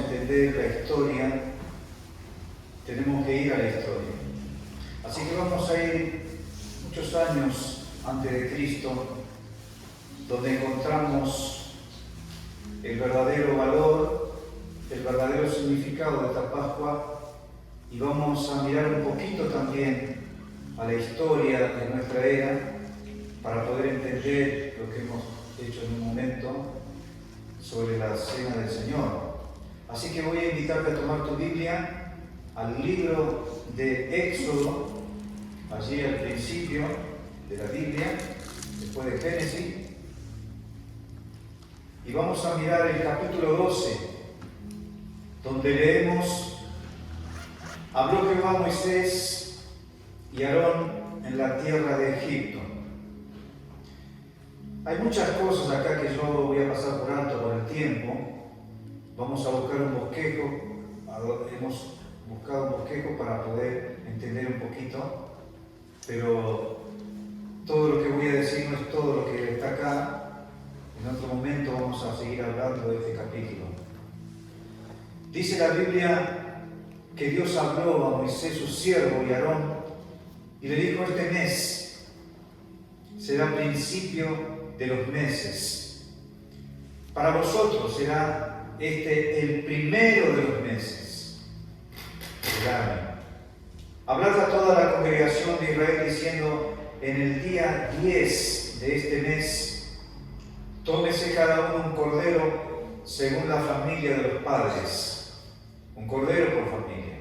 entender la historia, tenemos que ir a la historia. Así que vamos a ir muchos años antes de Cristo, donde encontramos el verdadero valor, el verdadero significado de esta Pascua, y vamos a mirar un poquito también a la historia de nuestra era para poder entender lo que hemos hecho en un momento sobre la Cena del Señor. Así que voy a invitarte a tomar tu Biblia al libro de Éxodo, allí al principio de la Biblia, después de Génesis, y vamos a mirar el capítulo 12, donde leemos: habló Jehová a Moisés y Aarón en la tierra de Egipto. Hay muchas cosas acá que yo voy a pasar por alto por el tiempo. Vamos a buscar un bosquejo, hemos buscado un bosquejo para poder entender un poquito, pero todo lo que voy a decir no es todo lo que está acá. En otro momento vamos a seguir hablando de este capítulo. Dice la Biblia que Dios habló a Moisés, su siervo, y a Aarón, y le dijo: este mes será principio de los meses. Para vosotros será este el primero de los meses del año. Hablad a toda la congregación de Israel diciendo: en el día 10 de este mes, tómese cada uno un cordero según la familia de los padres, un cordero por familia.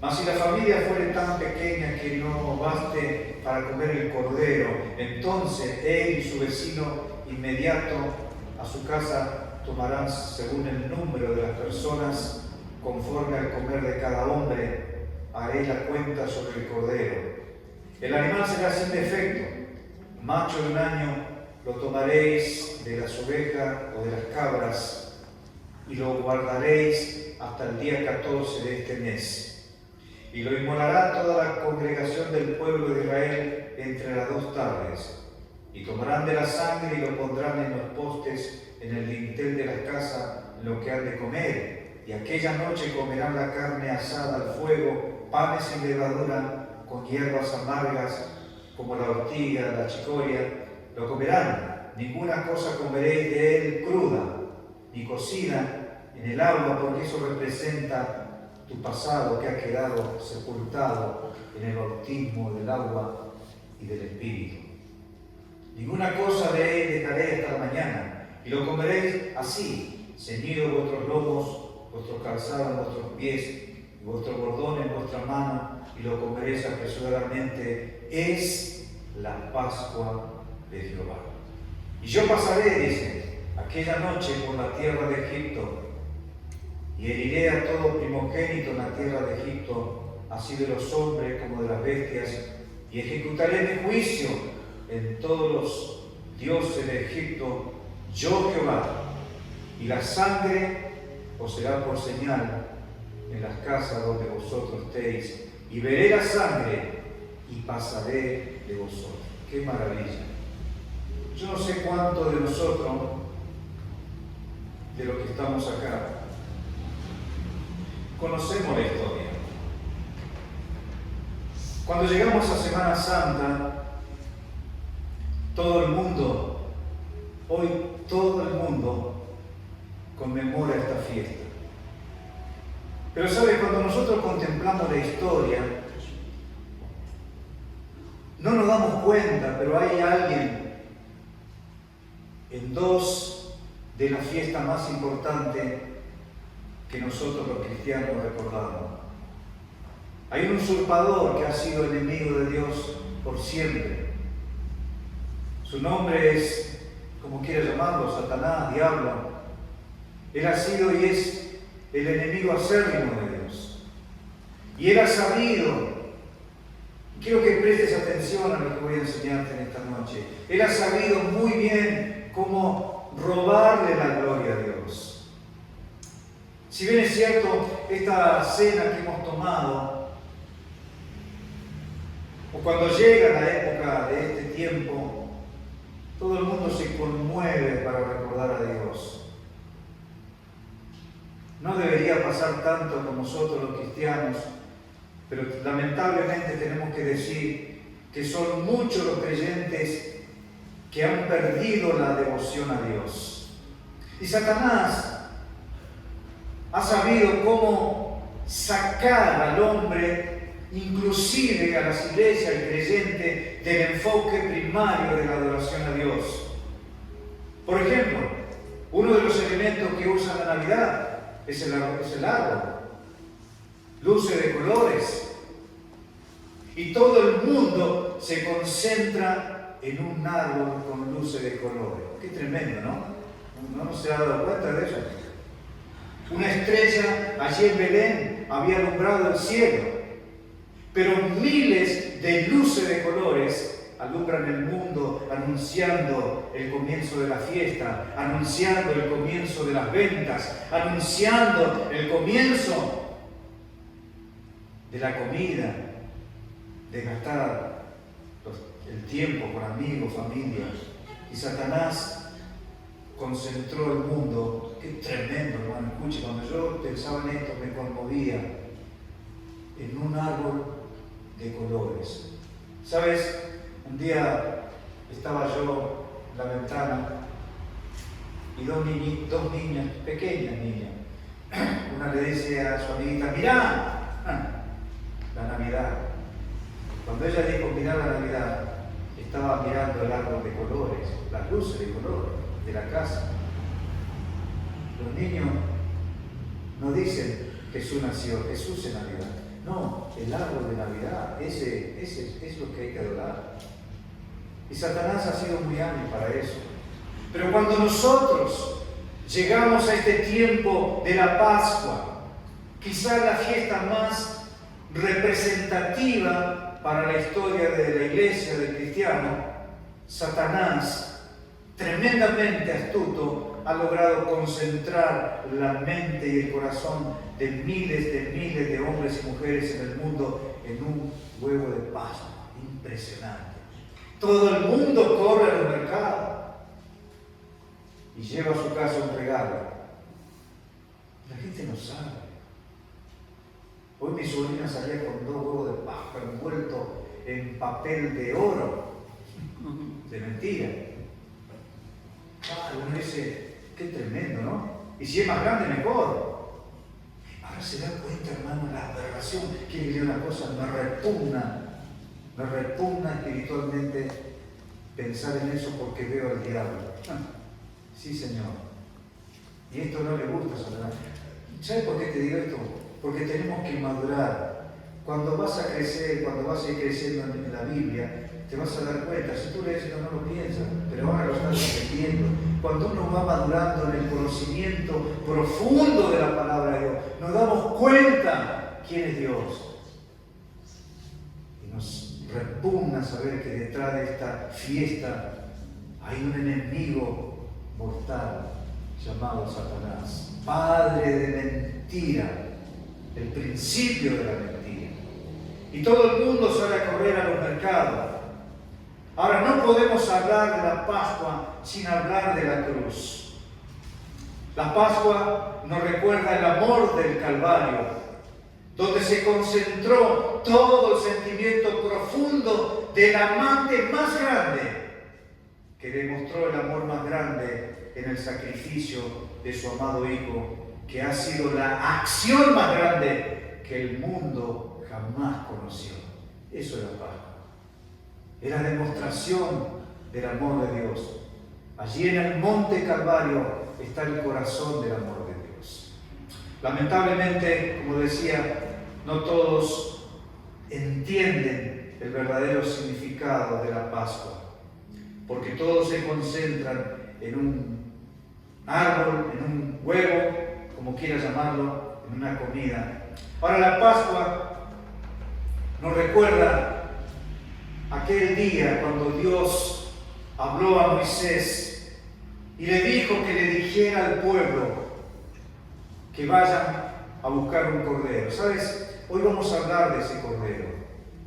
Mas si la familia fuere tan pequeña que no baste para comer el cordero, entonces él y su vecino inmediato a su casa tomarán según el número de las personas, conforme al comer de cada hombre, haré la cuenta sobre el cordero. El animal será sin defecto, macho de un año, lo tomaréis de las ovejas o de las cabras, y lo guardaréis hasta el día 14 de este mes. Y lo inmolará toda la congregación del pueblo de Israel entre las 2 tardes. Y tomarán de la sangre y lo pondrán en los postes, en el dintel de la casa, en lo que han de comer. Y aquella noche comerán la carne asada al fuego, panes sin levadura, con hierbas amargas, como la ortiga, la chicoria. Lo comerán. Ninguna cosa comeréis de él cruda, ni cocida en el agua, porque eso representa tu pasado que ha quedado sepultado en el bautismo del agua y del Espíritu. Ninguna cosa de él dejaré hasta la mañana, y lo comeréis así, ceñido vuestros lomos, vuestros calzados en vuestros pies, y vuestro bordón en vuestra mano, y lo comeréis apresuradamente. Es la Pascua de Jehová. Y yo pasaré, dice, aquella noche por la tierra de Egipto, y heriré a todo primogénito en la tierra de Egipto, así de los hombres como de las bestias, y ejecutaré mi juicio en todos los dioses de Egipto, yo Jehová, y la sangre os será por señal en las casas donde vosotros estéis, y veré la sangre y pasaré de vosotros. ¡Qué maravilla! Yo no sé cuánto de nosotros, de los que estamos acá, conocemos la historia. Cuando llegamos a Semana Santa, todo el mundo, hoy todo el mundo conmemora esta fiesta. Pero ¿sabe? Cuando nosotros contemplamos la historia, no nos damos cuenta, pero hay alguien en 2 de las fiestas más importantes que nosotros los cristianos recordamos. Hay un usurpador que ha sido enemigo de Dios por siempre. Su nombre es, como quiera llamarlo, Satanás, diablo. Él ha sido y es el enemigo acérrimo de Dios. Y él ha sabido, quiero que prestes atención a lo que voy a enseñarte en esta noche, él ha sabido muy bien cómo robarle la gloria a Dios. Si bien es cierto, esta cena que hemos tomado, o cuando llega la época de este tiempo, todo el mundo se conmueve para recordar a Dios. No debería pasar tanto con nosotros los cristianos, pero lamentablemente tenemos que decir que son muchos los creyentes que han perdido la devoción a Dios. Y Satanás ha sabido cómo sacar al hombre, inclusive a las iglesias, al creyente, del enfoque primario de la adoración a Dios. Por ejemplo, uno de los elementos que usa la Navidad es el árbol, luces de colores, y todo el mundo se concentra en un árbol con luces de colores. Qué tremendo, ¿no? ¿No se ha dado cuenta de eso? Una estrella allí en Belén había alumbrado el cielo, pero miles de luces de colores alumbran el mundo, anunciando el comienzo de la fiesta, anunciando el comienzo de las ventas, anunciando el comienzo de la comida, de gastar el tiempo con amigos, familia. Y Satanás concentró el mundo. Qué tremendo, hermano. Escuche, cuando yo pensaba en esto me conmovía, en un árbol de colores. ¿Sabes? Un día estaba yo en la ventana y dos niñas, pequeñas niñas. Una le dice a su amiguita: mirá, la Navidad. Cuando ella dijo mirá la Navidad, estaba mirando el árbol de colores, las luces de color de la casa. Los niños no dicen Jesús nació, Jesús en Navidad. No, el árbol de Navidad, ese es lo que hay que adorar. Y Satanás ha sido muy hábil para eso. Pero cuando nosotros llegamos a este tiempo de la Pascua, quizá la fiesta más representativa para la historia de la iglesia, del cristiano, Satanás, tremendamente astuto, ha logrado concentrar la mente y el corazón de miles de hombres y mujeres en el mundo en un huevo de Pascua. Impresionante. Todo el mundo corre a los mercados y lleva a su casa un regalo. La gente no sabe. Hoy mi sobrina salía con 2 huevos de Pascua envueltos en papel de oro. De mentira. Uno dice, qué tremendo, ¿no? Y si es más grande, mejor. Ahora se da cuenta, hermano, la aberración. Quiere decir una cosa, me repugna espiritualmente pensar en eso porque veo al diablo. Sí, Señor. Y esto no le gusta a Satanás. ¿Sabes por qué te digo esto? Porque tenemos que madurar. Cuando vas a crecer, cuando vas a ir creciendo en la Biblia, te vas a dar cuenta. Si tú lees esto no lo piensas, pero ahora lo estás entendiendo. Cuando uno va madurando en el conocimiento profundo de la palabra de Dios, nos damos cuenta quién es Dios. Y nos repugna saber que detrás de esta fiesta hay un enemigo mortal llamado Satanás, padre de mentira, el principio de la mentira. Y todo el mundo sale a correr a los mercados. Ahora, no podemos hablar de la Pascua sin hablar de la cruz. La Pascua nos recuerda el amor del Calvario, donde se concentró todo el sentimiento profundo del amante más grande, que demostró el amor más grande en el sacrificio de su amado Hijo, que ha sido la acción más grande que el mundo jamás conoció. Eso es la Pascua. Es la demostración del amor de Dios. Allí en el monte Calvario está el corazón del amor de Dios. Lamentablemente, como decía, no todos entienden el verdadero significado de la Pascua, porque todos se concentran en un árbol, en un huevo, como quiera llamarlo, en una comida. Ahora, la Pascua nos recuerda aquel día cuando Dios habló a Moisés y le dijo que le dijera al pueblo que vayan a buscar un cordero. ¿Sabes? Hoy vamos a hablar de ese cordero,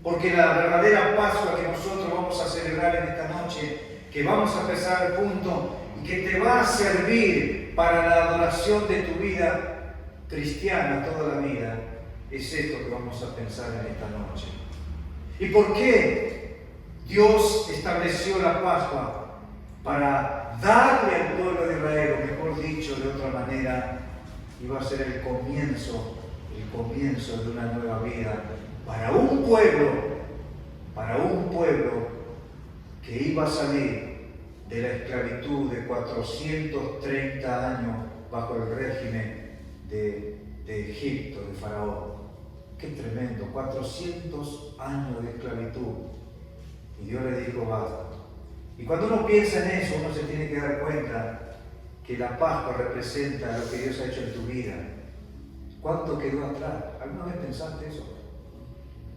porque la verdadera Pascua que nosotros vamos a celebrar en esta noche, que vamos a empezar al punto y que te va a servir para la adoración de tu vida, cristiana toda la vida, es esto que vamos a pensar en esta noche. ¿Y por qué Dios estableció la Pascua? Para darle al pueblo de Israel, o mejor dicho, de otra manera, iba a ser el comienzo de una nueva vida para un pueblo que iba a salir de la esclavitud de 430 años bajo el régimen de Egipto, de Faraón. Qué tremendo, 400 años de esclavitud. Y Dios le dijo, basta. Y cuando uno piensa en eso, uno se tiene que dar cuenta que la Pascua representa lo que Dios ha hecho en tu vida. ¿Cuánto quedó atrás? ¿Alguna vez pensaste eso?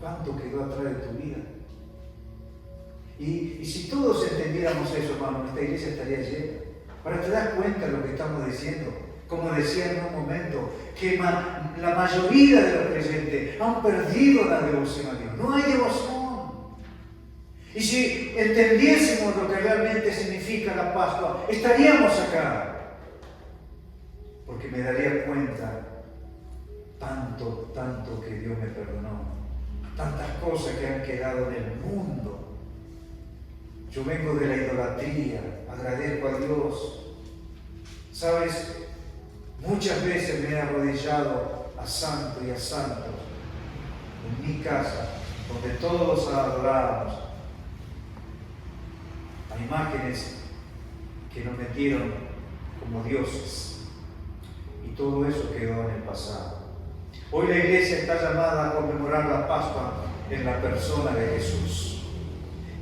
¿Cuánto quedó atrás de tu vida? Y si todos entendiéramos eso, hermano, esta iglesia estaría llena. Ahora te das cuenta de lo que estamos diciendo. Como decía en un momento, que la mayoría de los creyentes han perdido la devoción a Dios. No hay devoción. Y si entendiésemos lo que realmente significa la Pascua, estaríamos acá. Porque me daría cuenta tanto que Dios me perdonó. Tantas cosas que han quedado en el mundo. Yo vengo de la idolatría, agradezco a Dios. ¿Sabes? Muchas veces me he arrodillado a santo y a santo en mi casa, donde todos adorábamos a imágenes que nos metieron como dioses. Y todo eso quedó en el pasado. Hoy la iglesia está llamada a conmemorar la Pascua en la persona de Jesús,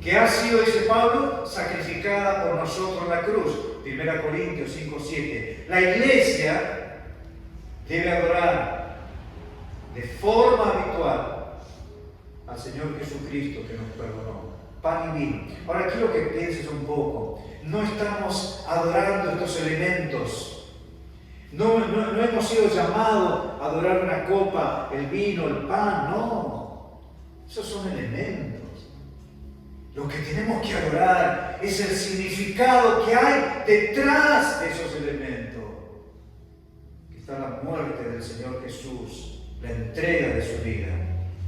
que ha sido, dice Pablo, sacrificada por nosotros en la cruz. 1 Corintios 5:7. La iglesia debe adorar de forma habitual al Señor Jesucristo que nos perdonó. Pan y vino. Ahora quiero que pienses un poco. No estamos adorando estos elementos. No hemos sido llamados a adorar una copa, el vino, el pan. No. Esos son elementos. Lo que tenemos que adorar es el significado que hay detrás de esos elementos. Que está la muerte del Señor Jesús, la entrega de su vida.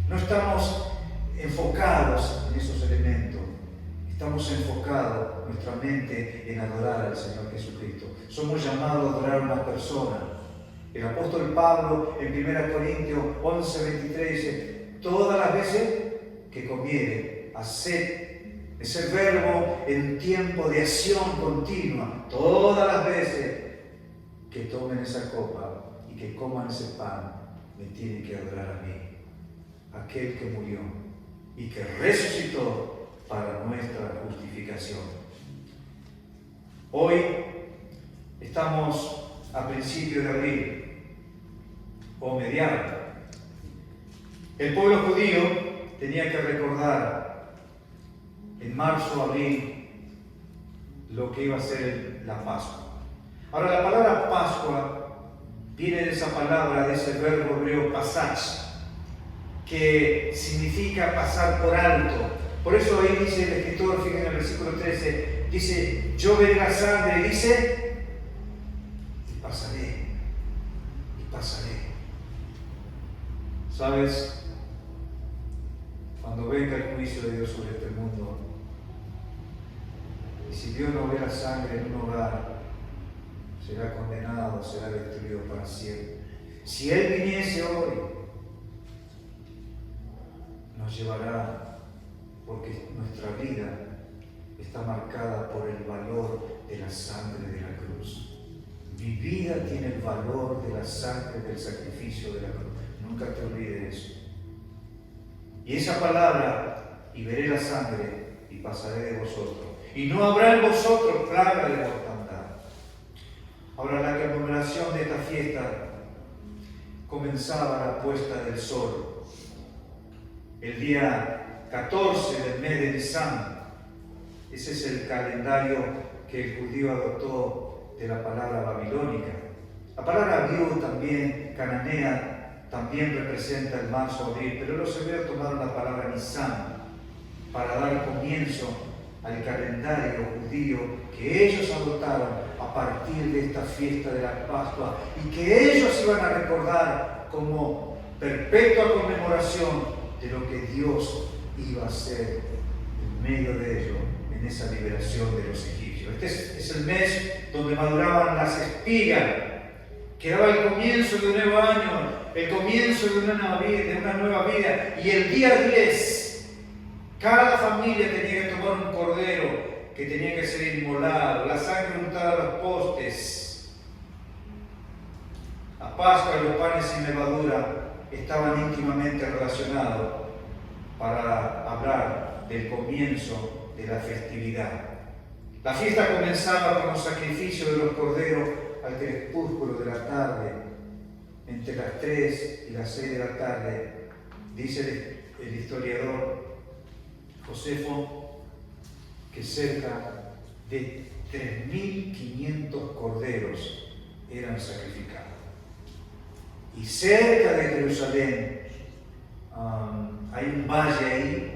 No estamos enfocados en esos elementos. Estamos enfocados nuestra mente en adorar al Señor Jesucristo. Somos llamados a adorar a una persona. El apóstol Pablo en 1 Corintios 11:23 dice, todas las veces que comiere, haced. Es el verbo en tiempo de acción continua. Todas las veces que tomen esa copa y que coman ese pan, me tienen que adorar a mí, aquel que murió y que resucitó para nuestra justificación. Hoy estamos a principios de abril, o mediados. El pueblo judío tenía que recordar en marzo, abril, lo que iba a ser la Pascua. Ahora, la palabra Pascua viene de esa palabra, de ese verbo hebreo pasach, que significa pasar por alto. Por eso ahí dice el escritor, fíjense en el versículo 13, dice, yo veré la sangre, y dice, y pasaré. ¿Sabes? Cuando venga el juicio de Dios sobre este mundo, y si Dios no ve la sangre en un hogar, será condenado, será destruido para siempre. Si Él viniese hoy, nos llevará, porque nuestra vida está marcada por el valor de la sangre de la cruz. Mi vida tiene el valor de la sangre del sacrificio de la cruz. Nunca te olvides eso. Y esa palabra, y veré la sangre, y pasaré de vosotros. Y no habrá en vosotros plaga de mortandad. Ahora, la conmemoración de esta fiesta comenzaba a la puesta del sol. El día 14 del mes de Nisan. Ese es el calendario que el judío adoptó de la palabra babilónica. La palabra Abiú también, cananea, también representa el marzo-abril, pero los hebreos tomaron la palabra Nisan para dar comienzo al calendario judío que ellos adoptaron a a partir de esta fiesta de la Pascua y que ellos iban a recordar como perpetua conmemoración de lo que Dios iba a hacer en medio de ellos en esa liberación de los egipcios. Este es el mes donde maduraban las espigas, que daba el comienzo de un nuevo año, el comienzo de una nueva vida. Y el día 10, cada familia tenía que tomar un cordero que tenía que ser inmolado, la sangre untada a los postes. La Pascua y los panes sin levadura estaban íntimamente relacionados para hablar del comienzo de la festividad. La fiesta comenzaba con los sacrificios de los corderos al crepúsculo de la tarde, entre las 3 y las 6 de la tarde. Dice el historiador Josefo que cerca de 3.500 corderos eran sacrificados. Y cerca de Jerusalén hay un valle ahí,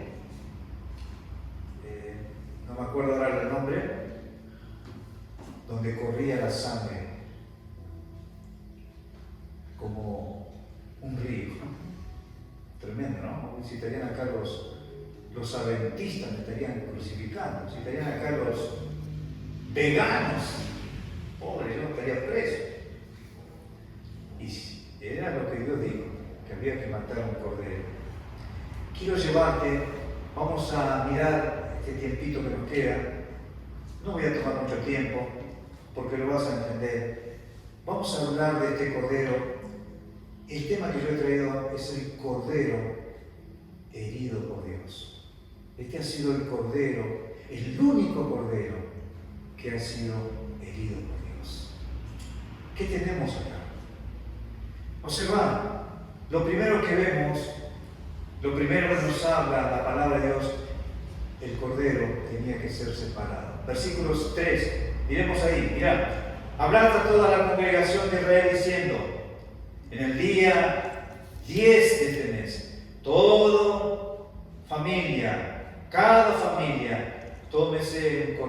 no me acuerdo ahora el nombre, donde corría la sangre como un río. Tremendo, ¿no? Si estarían acá los adventistas, me estarían crucificando. Si estarían acá los veganos, pobre, yo estaría preso. Y era lo que Dios dijo, que había que matar a un cordero. Quiero llevarte, vamos a mirar este tiempito que nos queda. No voy a tomar mucho tiempo, porque lo vas a entender. Vamos a hablar de este cordero. El tema que yo he traído es el cordero herido por Dios. Este ha sido el cordero, el único cordero que ha sido herido por Dios. ¿Qué tenemos acá? Observad, lo primero que vemos, lo primero que nos habla la palabra de Dios, el cordero tenía que ser separado. Versículos 3, miremos ahí, mirad. Hablad a toda la congregación de Israel diciendo: en el día 10 de este mes, toda familia, cada familia, tómese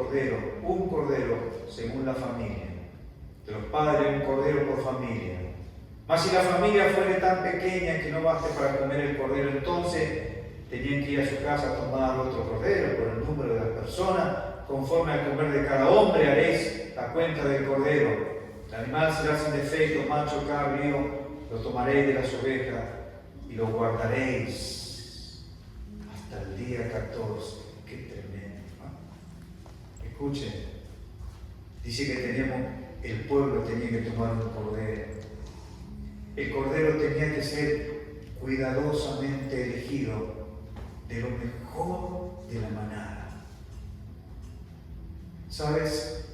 un cordero según la familia. De los padres, un cordero por familia. Mas si la familia fuere tan pequeña que no baste para comer el cordero, entonces tenían que ir a su casa a tomar otro cordero por el número de las personas. Conforme al comer de cada hombre haréis la cuenta del cordero. El animal será sin defecto, macho cabrío, lo tomaréis de las ovejas y lo guardaréis hasta el día 14. Qué tremendo, ¿no? Escuchen, dice que el pueblo tenía que tomar un cordero. El cordero tenía que ser cuidadosamente elegido de lo mejor de la manada. ¿Sabes?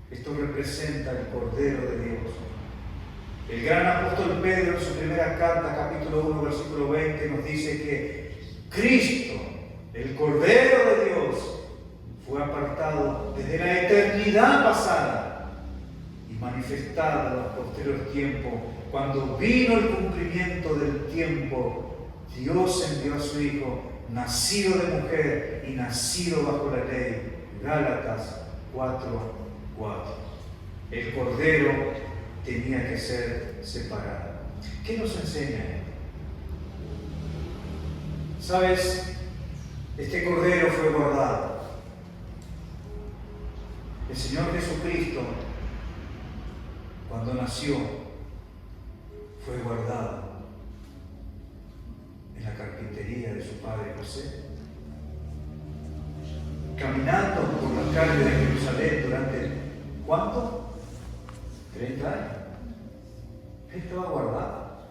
Esto representa el Cordero de Dios. El gran apóstol Pedro en su primera carta, capítulo 1, versículo 20, nos dice que Cristo, el Cordero de Dios, fue apartado desde la eternidad pasada y manifestado en los posteriores tiempos. Cuando vino el cumplimiento del tiempo, Dios envió a su Hijo, nacido de mujer y nacido bajo la ley. Gálatas 4:4. El cordero tenía que ser separado. ¿Qué nos enseña esto? ¿Sabes? Este cordero fue guardado. El Señor Jesucristo, cuando nació, fue guardado en la carpintería de su padre José. Caminando por las calles de Jerusalén durante, ¿cuánto? 30 años. Él estaba guardado.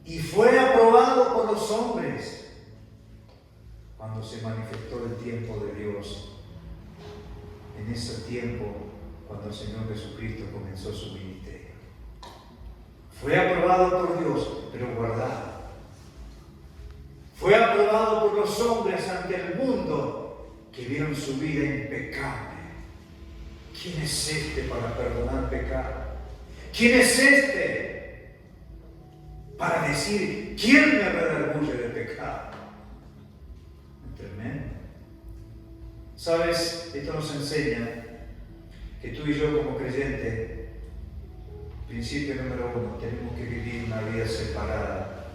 Y fue aprobado por los hombres cuando se manifestó el tiempo de Dios. En ese tiempo, cuando el Señor Jesucristo comenzó su ministerio. Fue aprobado por Dios, pero guardado. Fue aprobado por los hombres ante el mundo que vieron su vida impecable. ¿Quién es este para perdonar pecado? ¿Quién es este para decir quién me redarguye de pecado? Tremendo. ¿Sabes? Esto nos enseña que tú y yo como creyentes, principio número 1, tenemos que vivir una vida separada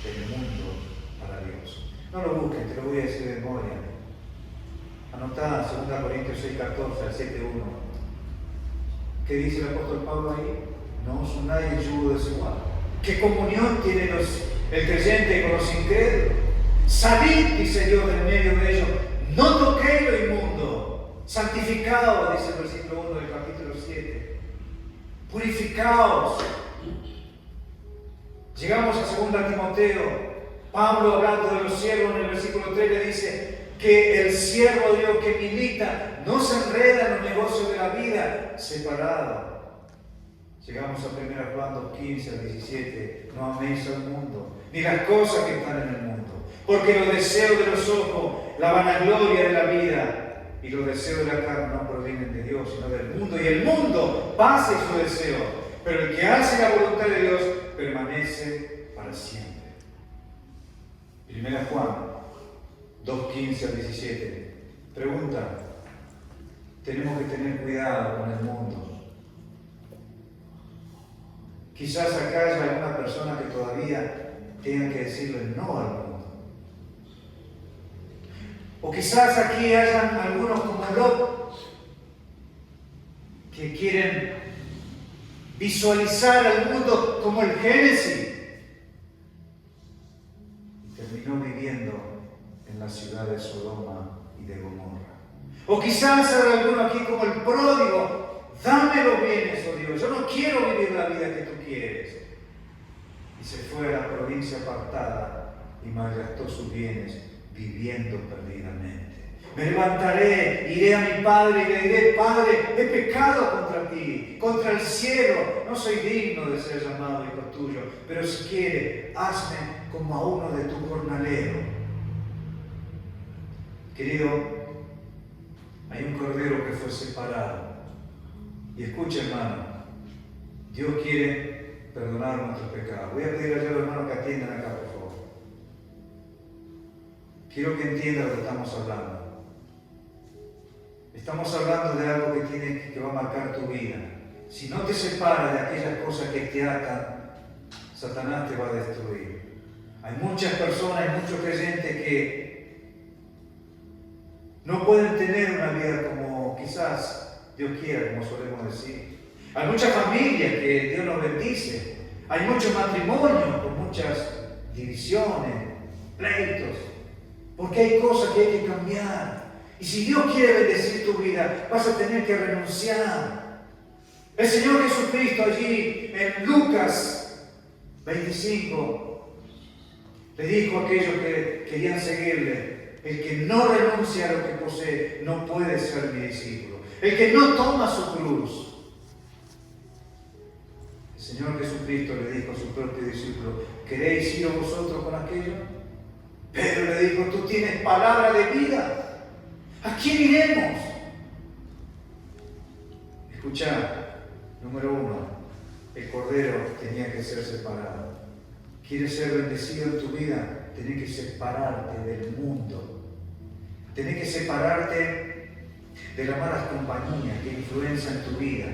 del mundo para Dios. No lo busquen, te lo voy a decir de memoria. Anotá 2 Corintios 6:14 al 7:1. ¿Qué dice el apóstol Pablo ahí? No os unáis yugo desigual. ¿Qué comunión tiene el creyente con los incrédulos? Salid, dice Dios, en medio de ellos. No toquéis lo inmundo. Santificaos, dice el versículo 1 del capítulo 7. Purificaos. Llegamos a 2 Timoteo. Pablo, hablando de los siervos, en el versículo 3 le dice que el siervo de Dios que milita no se enreda en los negocios de la vida, separado. Llegamos a 1 Juan 2:15 al 17. No améis al mundo, ni las cosas que están en el mundo. Porque los deseos de los ojos, la vanagloria de la vida y los deseos de la carne no provienen de Dios, sino del mundo. Y el mundo pasa y su deseo. Pero el que hace la voluntad de Dios permanece para siempre. 1 Juan 2:15 al 17. Pregunta. Tenemos que tener cuidado con el mundo. Quizás acá haya alguna persona que todavía tenga que decirle no al mundo. O quizás aquí hayan algunos como Lot que quieren visualizar al mundo como el Génesis y terminó viviendo en la ciudad de Sodoma y de Gomorra. O quizás haya alguno aquí como el pródigo. Dame los bienes, oh Dios, yo no quiero vivir la vida que tú quieres. Y se fue a la provincia apartada y malgastó sus bienes viviendo perdidamente. Me levantaré, iré a mi padre y le diré: Padre, he pecado contra ti, contra el cielo, no soy digno de ser llamado hijo tuyo, pero si quieres, hazme como a uno de tu jornalero. Querido, hay un cordero que fue separado. Y escucha, hermano, Dios quiere perdonar nuestros pecados. Voy a pedir a los hermanos que atiendan acá, por favor. Quiero que entiendan lo que estamos hablando. Estamos hablando de algo que va a marcar tu vida. Si no te separas de aquellas cosas que te atan, Satanás te va a destruir. Hay muchas personas, hay muchos creyentes que no pueden tener una vida como quizás Dios quiera, como solemos decir. Hay muchas familias que Dios nos bendice. Hay muchos matrimonios con muchas divisiones, pleitos. Porque hay cosas que hay que cambiar. Y si Dios quiere bendecir tu vida, vas a tener que renunciar. El Señor Jesucristo allí en Lucas 25 le dijo a aquellos que querían seguirle: el que no renuncia a lo que posee no puede ser mi discípulo. El que no toma su cruz. El Señor Jesucristo le dijo a su propio discípulo: ¿queréis ir vosotros con aquello? Pedro le dijo: tú tienes palabra de vida. ¿A quién iremos? Escuchá, número 1, el cordero tenía que ser separado. ¿Quieres ser bendecido en tu vida? Tenés que separarte del mundo. Tenés que separarte de las malas compañías que influencian tu vida,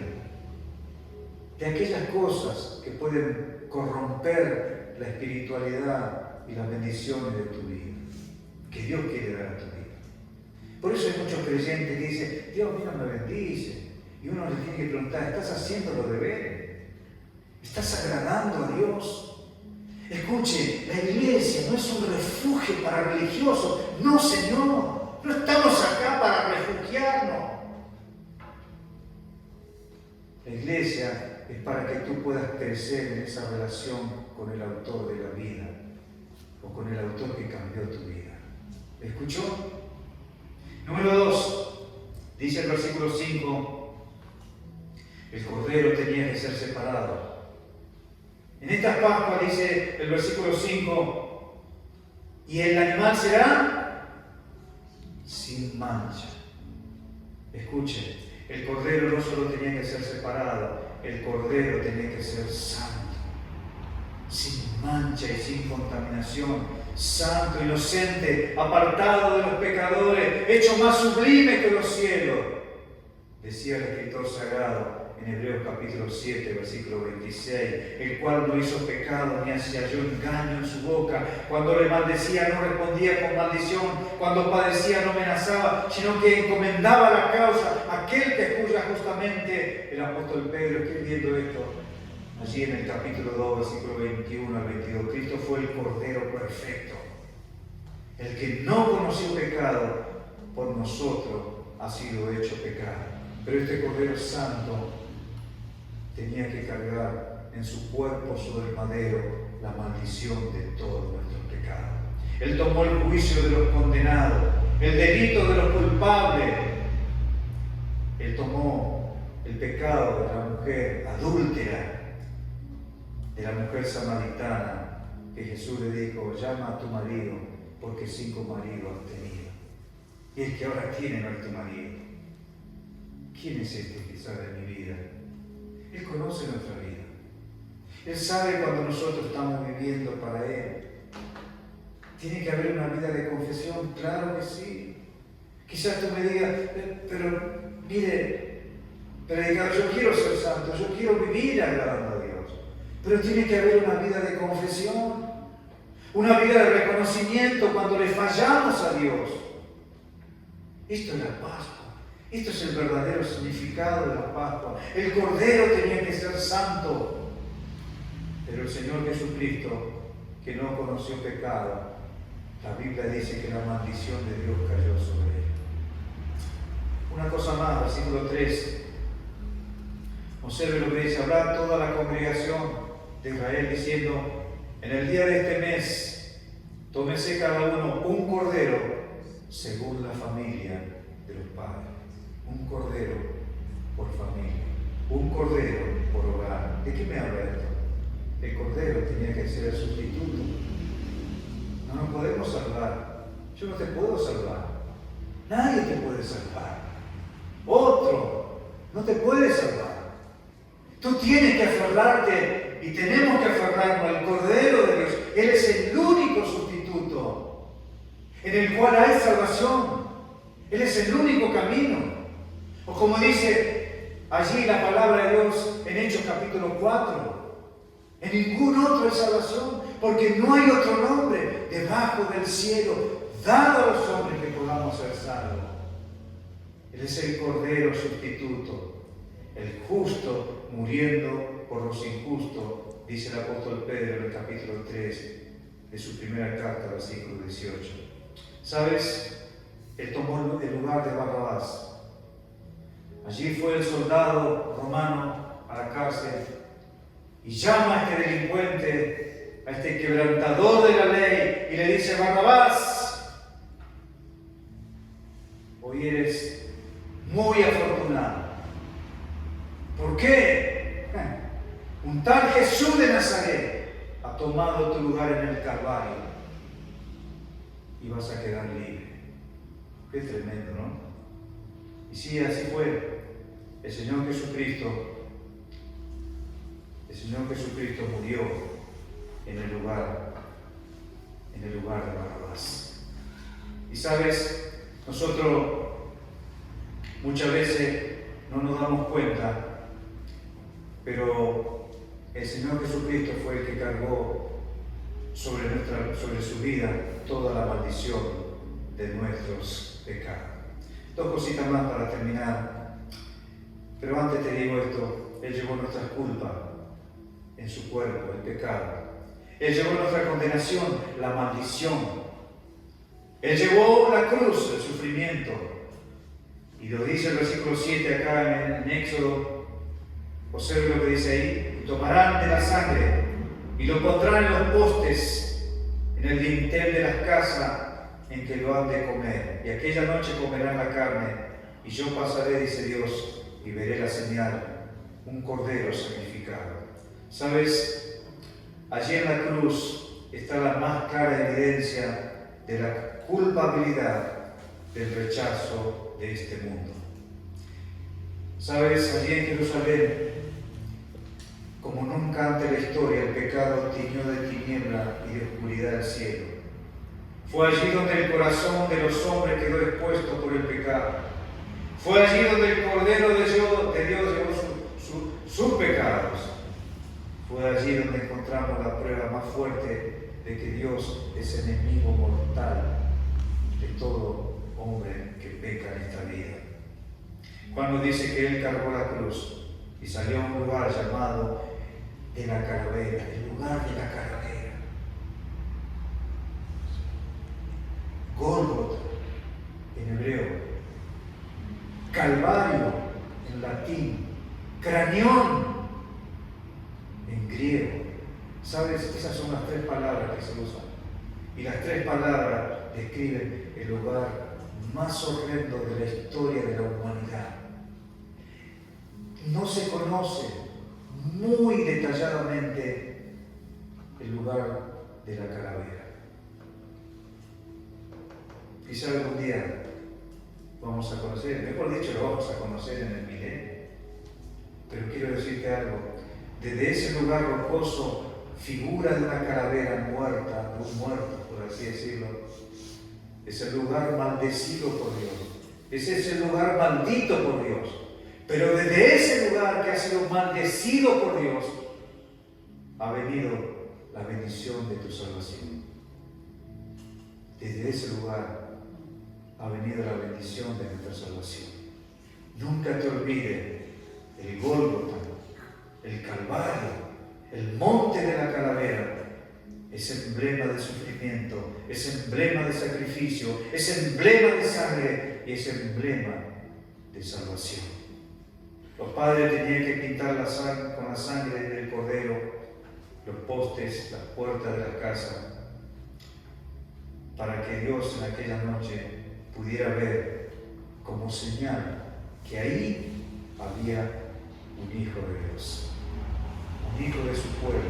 de aquellas cosas que pueden corromper la espiritualidad y las bendiciones de tu vida, que Dios quiere dar a tu vida. Por eso hay muchos creyentes que dicen: Dios mío me bendice, y uno le tiene que preguntar: ¿estás haciendo los deberes? ¿Estás agradando a Dios? Escuche, la iglesia no es un refugio para religiosos. No, Señor. No estamos acá para refugiarnos. La iglesia es para que tú puedas crecer en esa relación con el autor de la vida, o con el autor que cambió tu vida. ¿Escuchó? Número 2, dice el versículo 5, el cordero tenía que ser separado. En esta Pascua dice el versículo 5, y el animal será sin mancha. Escuchen, el cordero no solo tenía que ser separado, el cordero tenía que ser santo, sin mancha y sin contaminación. santo, inocente, apartado de los pecadores, hecho más sublime que los cielos. Decía el escritor sagrado en Hebreos capítulo 7, versículo 26, el cual no hizo pecado ni se halló engaño en su boca. Cuando le maldecía no respondía con maldición, cuando padecía no amenazaba, sino que encomendaba la causa a aquel que juzga justamente. El apóstol Pedro, escribiendo esto, allí en el capítulo 2, versículo 21 al 22, Cristo fue el Cordero perfecto, el que no conoció pecado, por nosotros ha sido hecho pecado. Pero este Cordero Santo tenía que cargar en su cuerpo sobre el madero la maldición de todos nuestros pecados. Él tomó el juicio de los condenados, el delito de los culpables. Él tomó el pecado de la mujer adúltera, de la mujer samaritana, que Jesús le dijo: llama a tu marido, porque 5 maridos has tenido. Y el que ahora tiene no es tu marido. ¿Quién es este que sabe de mi vida? Él conoce nuestra vida. Él sabe cuando nosotros estamos viviendo para Él. ¿Tiene que haber una vida de confesión? Claro que sí. Quizás tú me digas, pero mire, predicador, yo quiero ser santo, yo quiero vivir agradando a Dios. Pero tiene que haber una vida de confesión, una vida de reconocimiento cuando le fallamos a Dios. Esto es la Pascua. Esto es el verdadero significado de la Pascua. El Cordero tenía que ser santo, pero el Señor Jesucristo, que no conoció pecado, la Biblia dice que la maldición de Dios cayó sobre él. Una cosa más, versículo 3. Observe lo que dice: hablar toda la congregación de Israel diciendo: en el día de este mes, tómese cada uno un cordero según la familia de los padres. Un cordero por familia, un cordero por hogar. ¿De qué me habla esto? El cordero tenía que ser el sustituto. No nos podemos salvar. Yo no te puedo salvar. Nadie te puede salvar. Otro no te puede salvar. Tú tienes que aferrarte y tenemos que aferrarnos al Cordero de Dios. Él es el único sustituto en el cual hay salvación. Él es el único camino. O como dice allí la palabra de Dios en Hechos capítulo 4, en ningún otro hay salvación, porque no hay otro nombre debajo del cielo dado a los hombres que podamos ser salvos. Él es el Cordero sustituto, el justo muriendo por los injustos, dice el apóstol Pedro en el capítulo 3 de su primera carta, versículo 18. ¿Sabes? Él tomó el lugar de Barrabás. Allí fue el soldado romano a la cárcel y llama a este delincuente, a este quebrantador de la ley, y le dice: Barrabás, hoy eres muy afortunado. ¿Por qué? Un tal Jesús de Nazaret ha tomado tu lugar en el Calvario y vas a quedar libre. Qué tremendo, ¿no? Y sí, así fue. El Señor Jesucristo murió en el lugar de Barrabás. Y sabes, nosotros muchas veces no nos damos cuenta, pero el Señor Jesucristo fue el que cargó sobre su vida toda la maldición de nuestros pecados. 2 cositas más para terminar. Pero antes te digo esto: Él llevó nuestras culpas en su cuerpo, el pecado. Él llevó nuestra condenación, la maldición. Él llevó la cruz, el sufrimiento. Y lo dice el versículo 7 acá en Éxodo. Observe lo que dice ahí: y tomarán de la sangre y lo pondrán en los postes, en el dintel de las casas en que lo han de comer. Y aquella noche comerán la carne, y yo pasaré, dice Dios, y veré la señal, un cordero sacrificado. ¿Sabes? Allí en la cruz está la más clara evidencia de la culpabilidad del rechazo de este mundo. ¿Sabes? Allí en Jerusalén, como nunca antes en la historia, el pecado tiñó de tiniebla y de oscuridad el cielo. Fue allí donde el corazón de los hombres quedó expuesto por el pecado. Fue allí donde el Cordero de Dios llevó sus pecados. Fue allí donde encontramos la prueba más fuerte de que Dios es enemigo mortal de todo hombre que peca en esta vida. Cuando dice que Él cargó la cruz y salió a un lugar llamado de la calavera, el lugar de la calavera. Gólgota en hebreo, Calvario en latín, Cranión en griego. ¿Sabes? Esas son las tres palabras que se usan. Y las tres palabras describen el lugar más horrendo de la historia de la humanidad. No se conoce muy detalladamente el lugar de la calavera. Quizá algún día vamos a conocer, mejor dicho, lo vamos a conocer en el milenio. Pero quiero decirte algo, desde ese lugar rocoso, figura de una calavera muerta, de un muerto, por así decirlo, es el lugar maldecido por Dios, es ese lugar maldito por Dios. Pero desde ese lugar que ha sido maldecido por Dios, ha venido la bendición de tu salvación. Desde ese lugar ha venido la bendición de nuestra salvación. Nunca te olvides el Gólgota, el Calvario, el monte de la calavera. Es emblema de sufrimiento, es emblema de sacrificio, es emblema de sangre y es emblema de salvación. Los padres tenían que pintar con la sangre del cordero los postes, las puertas de la casa, para que Dios en aquella noche pudiera ver como señal que ahí había un hijo de Dios, un hijo de su pueblo.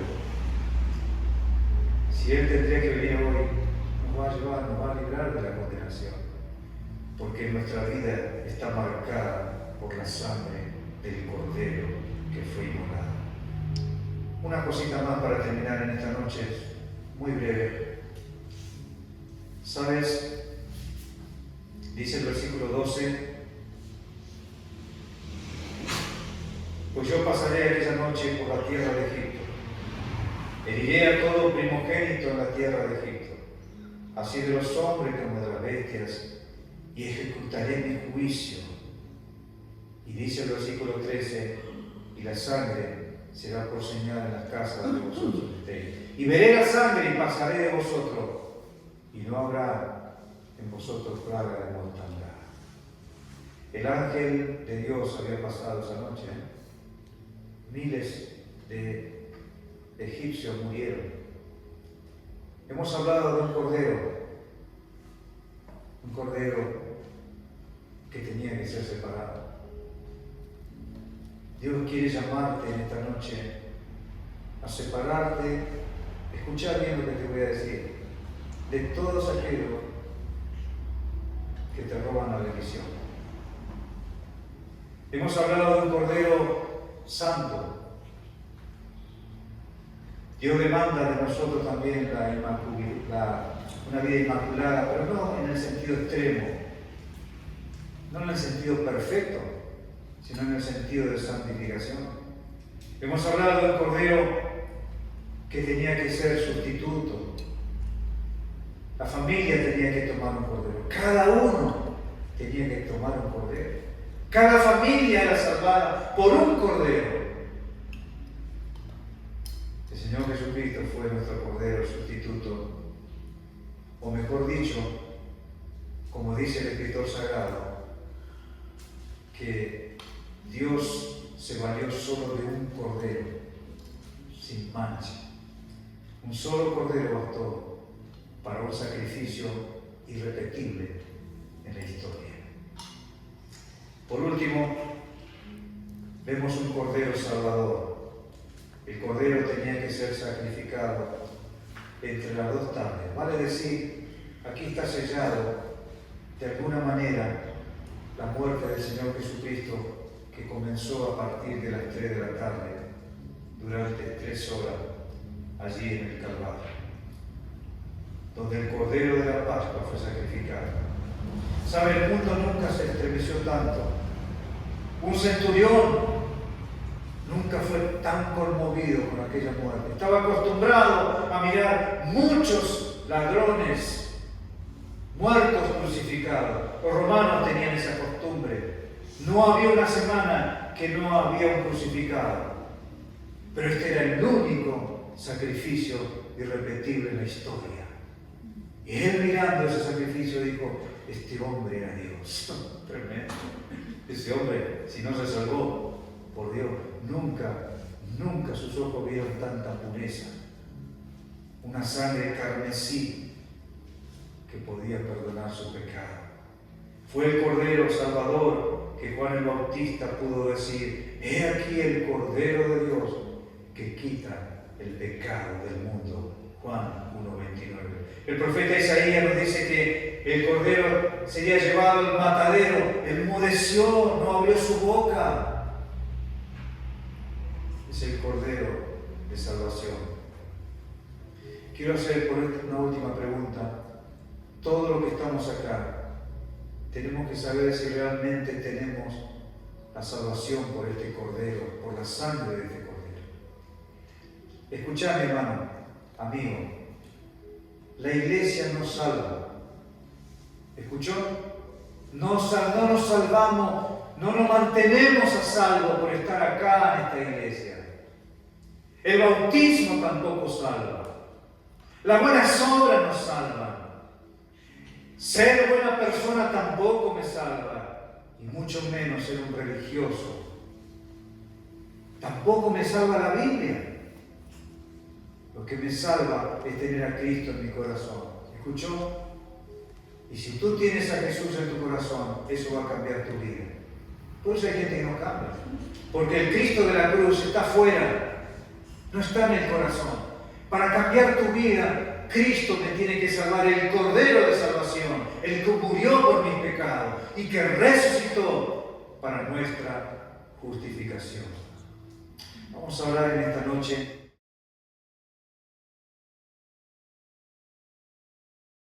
Si Él tendría que venir hoy, nos va a ayudar, nos va a librar de la condenación, porque nuestra vida está marcada por la sangre del Cordero que fue inmolado. Una cosita más para terminar en esta noche, muy breve. ¿Sabes? Dice el versículo 12: pues yo pasaré aquella noche por la tierra de Egipto, heriré a todo primogénito en la tierra de Egipto, así de los hombres como de las bestias, y ejecutaré mi juicio. Y dice el versículo 13: y la sangre será por señal en las casas donde vosotros estéis. Y veré la sangre y pasaré de vosotros, y no habrá en vosotros plaga de mortandad. El ángel de Dios había pasado esa noche. Miles de egipcios murieron. Hemos hablado de un cordero que tenía que ser separado. Dios quiere llamarte en esta noche a separarte. Escucha bien lo que te voy a decir, de todos aquellos que te roban la bendición. Hemos hablado de un Cordero Santo. Dios demanda de nosotros también una vida inmaculada, pero no en el sentido extremo, no en el sentido perfecto, sino en el sentido de santificación. Hemos hablado del Cordero que tenía que ser sustituto. La familia tenía que tomar un cordero. Cada uno tenía que tomar un cordero. Cada familia era salvada por un cordero. El Señor Jesucristo fue nuestro cordero sustituto. O mejor dicho, como dice el escritor sagrado, que Dios se valió solo de un cordero, sin mancha. Un solo cordero bastó para un sacrificio irrepetible en la historia. Por último, vemos un cordero salvador. El cordero tenía que ser sacrificado entre las dos tardes. Vale decir, aquí está sellado de alguna manera la muerte del Señor Jesucristo, que comenzó a partir de las 3 de la tarde durante 3 horas allí en el Calvario. donde el Cordero de la Pascua fue sacrificado. ¿Sabe? El mundo nunca se estremeció tanto. Un centurión nunca fue tan conmovido con aquella muerte. Estaba acostumbrado a mirar muchos ladrones muertos crucificados. Los romanos tenían esa costumbre. No había una semana que no había un crucificado. Pero este era el único sacrificio irrepetible en la historia. Y él mirando ese sacrificio dijo, este hombre era Dios. Tremendo. Ese hombre, si no se salvó, por Dios, nunca sus ojos vieron tanta pureza. Una sangre carmesí que podía perdonar su pecado. Fue el Cordero Salvador que Juan el Bautista pudo decir, he aquí el Cordero de Dios que quita el pecado del mundo. Juan 1:29. El profeta Isaías nos dice que el Cordero sería llevado al matadero, enmudeció, no abrió su boca. Es el Cordero de salvación. Quiero hacer por esto una última pregunta. Todo lo que estamos acá, tenemos que saber si realmente tenemos la salvación por este Cordero, por la sangre de este Cordero. Escuchame, hermano, amigo, la iglesia nos salva. ¿Escuchó? No nos salvamos, no nos mantenemos a salvo por estar acá en esta iglesia. El bautismo tampoco salva. Las buenas obras nos salvan. Ser buena persona tampoco me salva, y mucho menos ser un religioso. Tampoco me salva la Biblia. Lo que me salva es tener a Cristo en mi corazón. ¿Escuchó? Y si tú tienes a Jesús en tu corazón, eso va a cambiar tu vida. Por eso hay gente que no cambia. Porque el Cristo de la cruz está afuera, no está en el corazón. Para cambiar tu vida, Cristo me tiene que salvar, el Cordero de salvación, el que murió por mis pecados y que resucitó para nuestra justificación. Vamos a orar en esta noche.